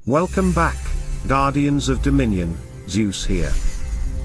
Welcome back, Guardians of Dominion, Zeus here.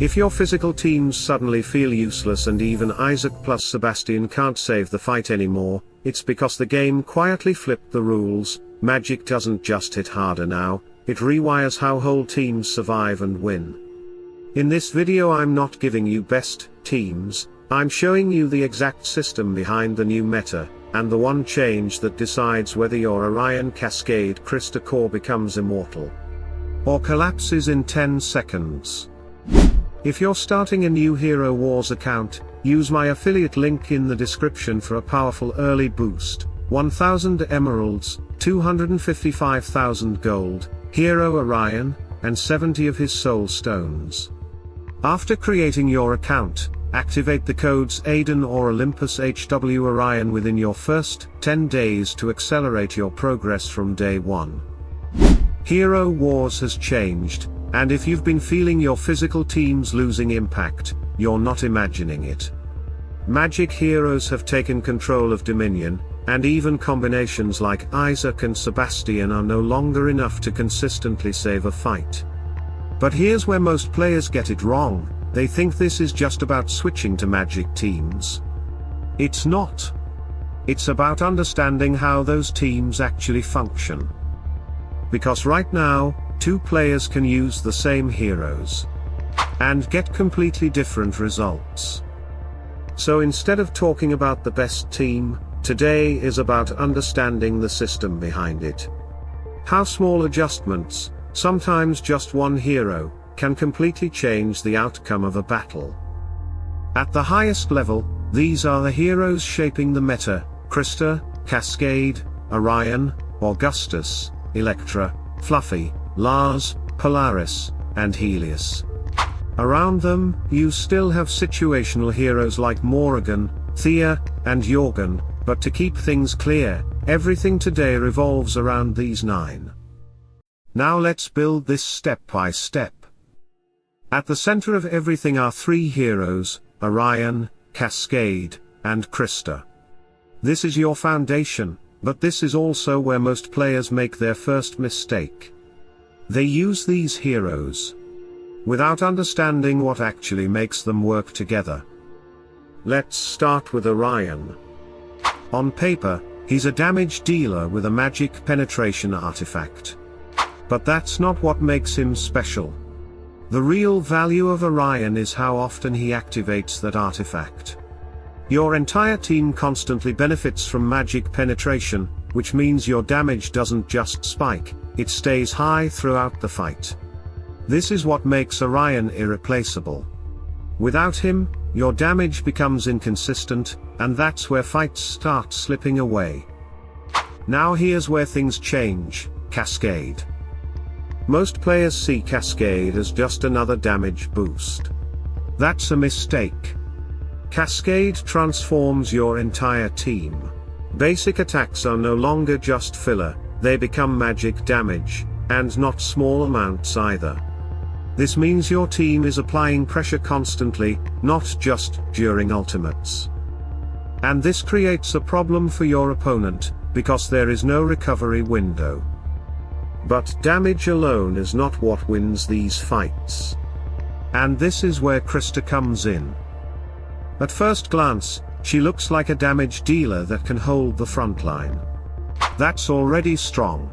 If your physical teams suddenly feel useless and even Isaac plus Sebastian can't save the fight anymore, it's because the game quietly flipped the rules. Magic doesn't just hit harder now, it rewires how whole teams survive and win. In this video I'm not giving you best teams, I'm showing you the exact system behind the new meta, and the one change that decides whether your Orion Cascade Christa core becomes immortal or collapses in 10 seconds. If you're starting a new Hero Wars account, use my affiliate link in the description for a powerful early boost: 1000 emeralds, 255,000 gold, Hero Orion, and 70 of his soul stones. After creating your account, activate the codes Aiden or Olympus ORION within your first 10 days to accelerate your progress from day 1. Hero Wars has changed, and if you've been feeling your physical teams losing impact, you're not imagining it. Magic heroes have taken control of Dominion, and even combinations like Isaac and Sebastian are no longer enough to consistently save a fight. But here's where most players get it wrong. They think this is just about switching to magic teams. It's not. It's about understanding how those teams actually function. Because right now, two players can use the same heroes and get completely different results. So instead of talking about the best team, today is about understanding the system behind it. How small adjustments, sometimes just one hero, can completely change the outcome of a battle. At the highest level, these are the heroes shaping the meta: Krista, Cascade, Orion, Augustus, Electra, Fluffy, Lars, Polaris, and Helios. Around them, you still have situational heroes like Morrigan, Thea, and Jorgen, but to keep things clear, everything today revolves around these 9. Now let's build this step by step. At the center of everything are 3 heroes: Orion, Cascade, and Christa. This is your foundation, but this is also where most players make their first mistake. They use these heroes without understanding what actually makes them work together. Let's start with Orion. On paper, he's a damage dealer with a magic penetration artifact. But that's not what makes him special. The real value of Orion is how often he activates that artifact. Your entire team constantly benefits from magic penetration, which means your damage doesn't just spike, it stays high throughout the fight. This is what makes Orion irreplaceable. Without him, your damage becomes inconsistent, and that's where fights start slipping away. Now here's where things change: Cascade. Most players see Cascade as just another damage boost. That's a mistake. Cascade transforms your entire team. Basic attacks are no longer just filler, they become magic damage, and not small amounts either. This means your team is applying pressure constantly, not just during ultimates. And this creates a problem for your opponent, because there is no recovery window. But damage alone is not what wins these fights. And this is where Christa comes in. At first glance, she looks like a damage dealer that can hold the front line. That's already strong.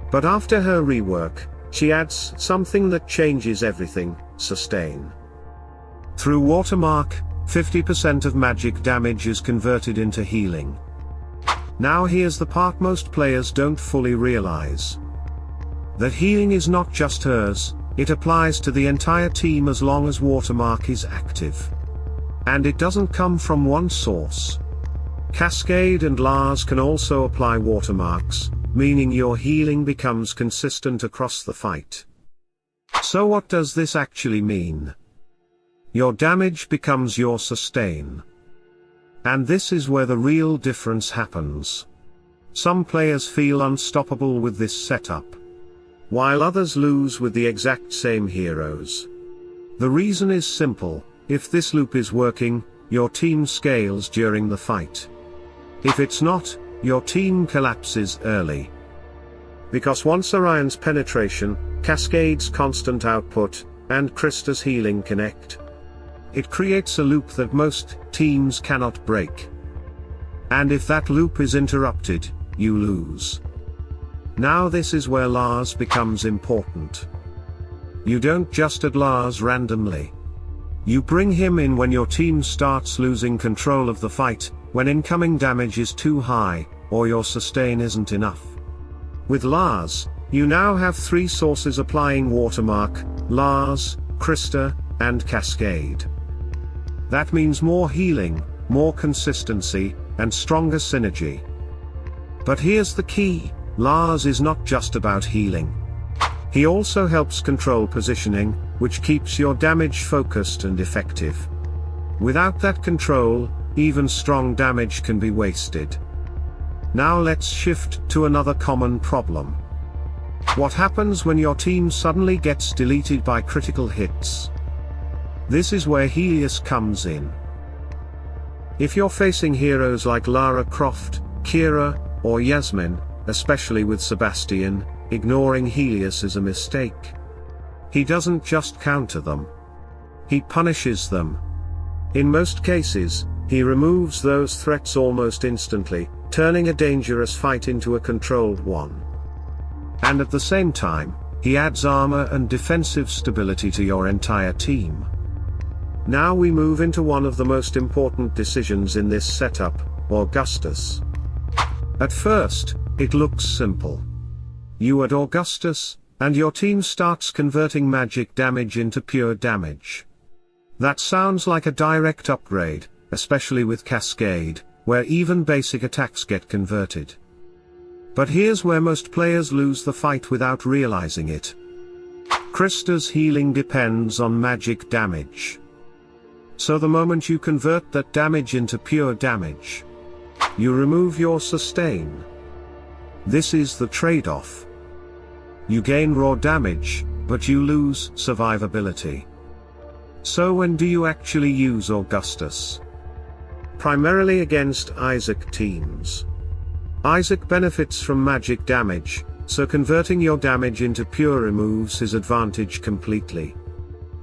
But after her rework, she adds something that changes everything: sustain. Through Watermark, 50% of magic damage is converted into healing. Now here's the part most players don't fully realize. That healing is not just hers, it applies to the entire team as long as Watermark is active. And it doesn't come from one source. Cascade and Lars can also apply watermarks, meaning your healing becomes consistent across the fight. So what does this actually mean? Your damage becomes your sustain. And this is where the real difference happens. Some players feel unstoppable with this setup, while others lose with the exact same heroes. The reason is simple: if this loop is working, your team scales during the fight. If it's not, your team collapses early. Because once Orion's penetration, Cascade's constant output, and Christa's healing connect, it creates a loop that most teams cannot break. And if that loop is interrupted, you lose. Now this is where Lars becomes important. You don't just add Lars randomly. You bring him in when your team starts losing control of the fight, when incoming damage is too high, or your sustain isn't enough. With Lars, you now have 3 sources applying watermark: Lars, Christa, and Cascade. That means more healing, more consistency, and stronger synergy. But here's the key: Lars is not just about healing. He also helps control positioning, which keeps your damage focused and effective. Without that control, even strong damage can be wasted. Now let's shift to another common problem. What happens when your team suddenly gets deleted by critical hits? This is where Helios comes in. If you're facing heroes like Lara Croft, Kira, or Yasmin, especially with Sebastian, ignoring Helios is a mistake. He doesn't just counter them. He punishes them. In most cases, he removes those threats almost instantly, turning a dangerous fight into a controlled one. And at the same time, he adds armor and defensive stability to your entire team. Now we move into one of the most important decisions in this setup: Augustus. At first, it looks simple. You add Augustus, and your team starts converting magic damage into pure damage. That sounds like a direct upgrade, especially with Cascade, where even basic attacks get converted. But here's where most players lose the fight without realizing it. Christa's healing depends on magic damage. So the moment you convert that damage into pure damage, you remove your sustain. This is the trade-off. You gain raw damage, but you lose survivability. So when do you actually use Augustus? Primarily against Isaac teams. Isaac benefits from magic damage, so converting your damage into pure removes his advantage completely.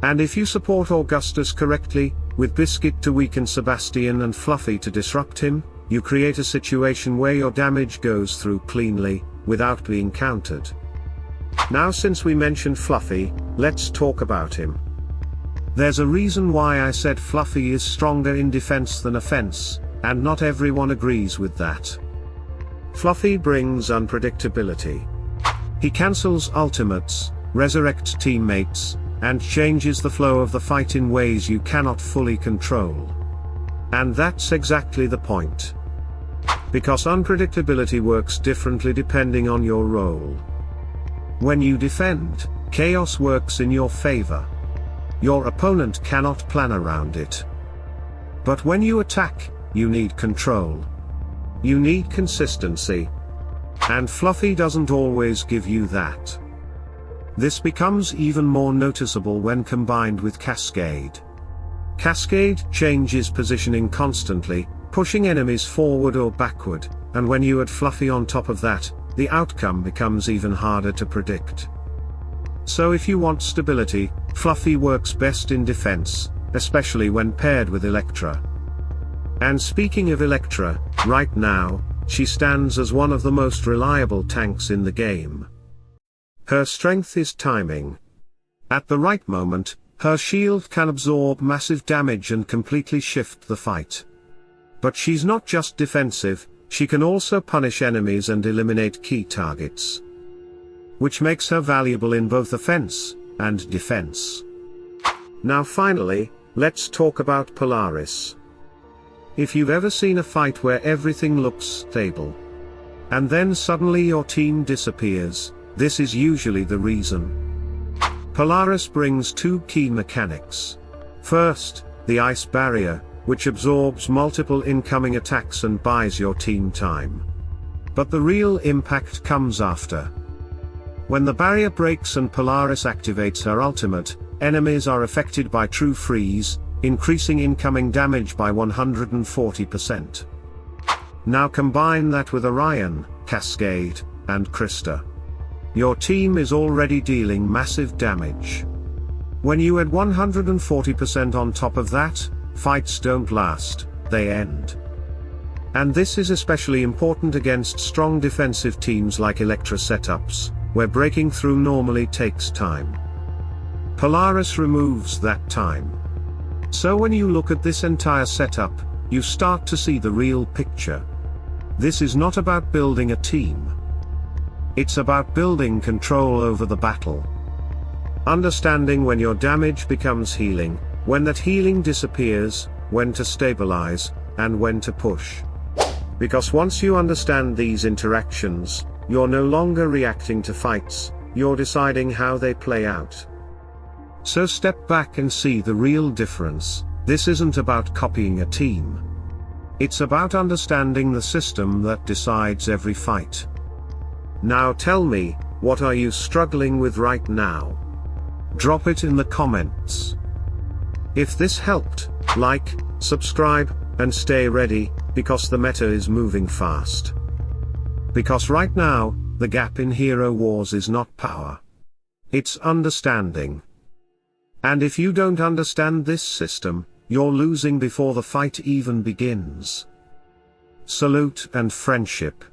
And if you support Augustus correctly, with Biscuit to weaken Sebastian and Fluffy to disrupt him, you create a situation where your damage goes through cleanly, without being countered. Now since we mentioned Fluffy, let's talk about him. There's a reason why I said Fluffy is stronger in defense than offense, and not everyone agrees with that. Fluffy brings unpredictability. He cancels ultimates, resurrects teammates, and changes the flow of the fight in ways you cannot fully control. And that's exactly the point. Because unpredictability works differently depending on your role. When you defend, chaos works in your favor. Your opponent cannot plan around it. But when you attack, you need control. You need consistency. And Fluffy doesn't always give you that. This becomes even more noticeable when combined with Cascade. Cascade changes positioning constantly, pushing enemies forward or backward, and when you add Fluffy on top of that, the outcome becomes even harder to predict. So if you want stability, Fluffy works best in defense, especially when paired with Electra. And speaking of Electra, right now, she stands as one of the most reliable tanks in the game. Her strength is timing. At the right moment, her shield can absorb massive damage and completely shift the fight. But she's not just defensive, she can also punish enemies and eliminate key targets. Which makes her valuable in both offense and defense. Now finally, let's talk about Polaris. If you've ever seen a fight where everything looks stable, and then suddenly your team disappears, this is usually the reason. Polaris brings 2 key mechanics. First, the ice barrier, which absorbs multiple incoming attacks and buys your team time. But the real impact comes after. When the barrier breaks and Polaris activates her ultimate, enemies are affected by true freeze, increasing incoming damage by 140%. Now combine that with Orion, Cascade, and Christa. your team is already dealing massive damage. When you add 140% on top of that, fights don't last, they end. And this is especially important against strong defensive teams like Electra setups, where breaking through normally takes time. Polaris removes that time. So when you look at this entire setup, you start to see the real picture. This is not about building a team. It's about building control over the battle. Understanding when your damage becomes healing, when that healing disappears, when to stabilize, and when to push. Because once you understand these interactions, you're no longer reacting to fights, you're deciding how they play out. So step back and see the real difference. This isn't about copying a team. It's about understanding the system that decides every fight. Now tell me, what are you struggling with right now? Drop it in the comments. If this helped, like, subscribe, and stay ready, because the meta is moving fast. Because right now, the gap in Hero Wars is not power. It's understanding. And if you don't understand this system, you're losing before the fight even begins. Salute and friendship.